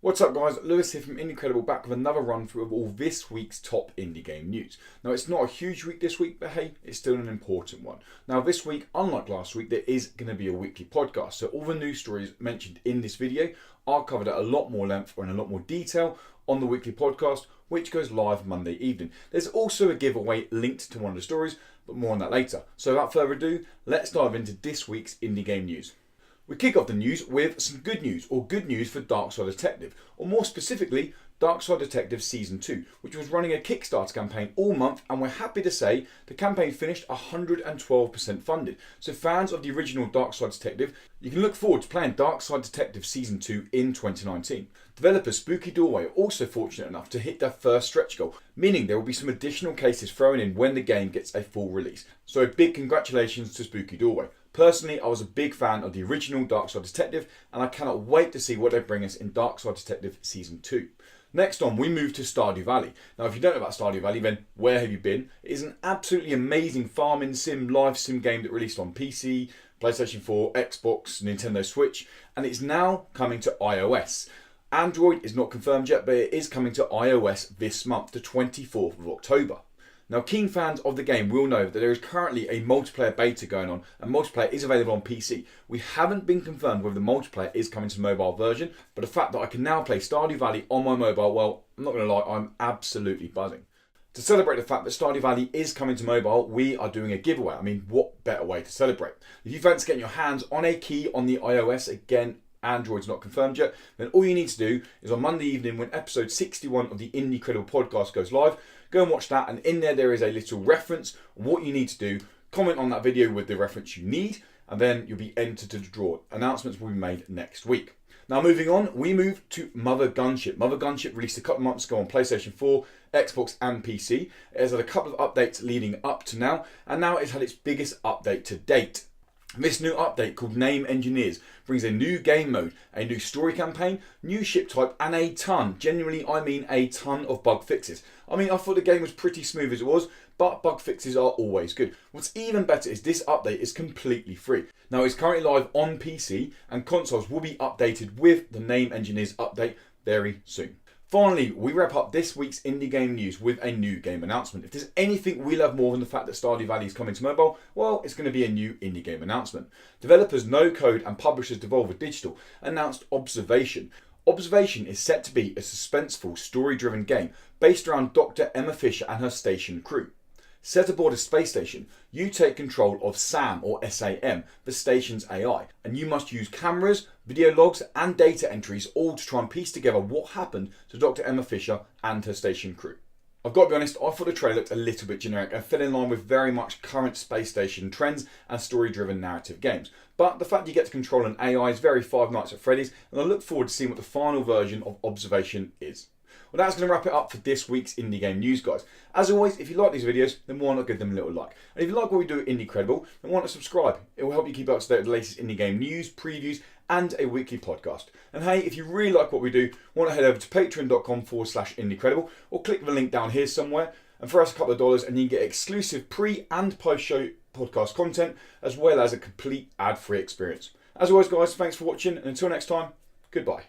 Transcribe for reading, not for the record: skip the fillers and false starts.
What's up guys, Lewis here from Incredible, back with another run through of all this week's top indie game news. Now it's not a huge week this week, but hey, it's still an important one. Now this week, unlike last week, there is going to be a weekly podcast, so all the news stories mentioned in this video are covered at a lot more length or in a lot more detail on the weekly podcast, which goes live Monday evening. There's also a giveaway linked to one of the stories, but more on that later. So without further ado, let's dive into this week's indie game news. We kick off the news with some good news for Darkside Detective, or more specifically, Darkside Detective Season 2, which was running a Kickstarter campaign all month, and we're happy to say the campaign finished 112% funded. So fans of the original Darkside Detective, you can look forward to playing Darkside Detective Season 2 in 2019. Developer Spooky Doorway are also fortunate enough to hit their first stretch goal, meaning there will be some additional cases thrown in when the game gets a full release. So a big congratulations to Spooky Doorway. Personally, I was a big fan of the original Darkside Detective, and I cannot wait to see what they bring us in Darkside Detective Season 2. Next on, we move to Stardew Valley. Now, if you don't know about Stardew Valley, then where have you been? It is an absolutely amazing farming sim, live sim game that released on PC, PlayStation 4, Xbox, Nintendo Switch, and it's now coming to iOS. Android is not confirmed yet, but it is coming to iOS this month, the 24th of October. Now, keen fans of the game will know that there is currently a multiplayer beta going on, and multiplayer is available on PC. We haven't been confirmed whether the multiplayer is coming to the mobile version, but the fact that I can now play Stardew Valley on my mobile, well, I'm not going to lie, I'm absolutely buzzing. To celebrate the fact that Stardew Valley is coming to mobile, we are doing a giveaway. I mean, what better way to celebrate? If you fancy getting your hands on a key on the iOS, again, Android's not confirmed yet, then all you need to do is on Monday evening when episode 61 of the Incredible podcast goes live, go and watch that, and in there is a little reference on what you need to do. Comment on that video with the reference you need, and then you'll be entered to the draw. Announcements will be made next week. Now moving on, we move to Mothership. Mothership released a couple of months ago on PlayStation 4, Xbox and PC. It has had a couple of updates leading up to now, and now it's had its biggest update to date. This new update, called Name Engineers, brings a new game mode, a new story campaign, new ship type, and a ton, genuinely I mean a ton of bug fixes. I mean, I thought the game was pretty smooth as it was, but bug fixes are always good. What's even better is this update is completely free. Now, it's currently live on PC, and consoles will be updated with the Name Engineers update very soon. Finally, we wrap up this week's indie game news with a new game announcement. If there's anything we love more than the fact that Stardew Valley is coming to mobile, well, it's going to be a new indie game announcement. Developers No Code and publishers Devolver Digital announced Observation. Observation is set to be a suspenseful, story-driven game based around Dr. Emma Fisher and her station crew. Set aboard a space station, you take control of SAM, or SAM, the station's AI, and you must use cameras, video logs and data entries all to try and piece together what happened to Dr. Emma Fisher and her station crew. I've got to be honest, I thought the trailer looked a little bit generic and fell in line with very much current space station trends and story-driven narrative games. But the fact you get to control an AI is very Five Nights at Freddy's, and I look forward to seeing what the final version of Observation is. Well, that's going to wrap it up for this week's indie game news, guys. As always, if you like these videos, then why not give them a little like? And if you like what we do at Incredible, then why not subscribe? It will help you keep up to date with the latest indie game news, previews, and a weekly podcast. And hey, if you really like what we do, why not head over to patreon.com/Incredible, or click the link down here somewhere, and for us a couple of dollars, and you get exclusive pre- and post-show podcast content, as well as a complete ad-free experience. As always, guys, thanks for watching, and until next time, goodbye.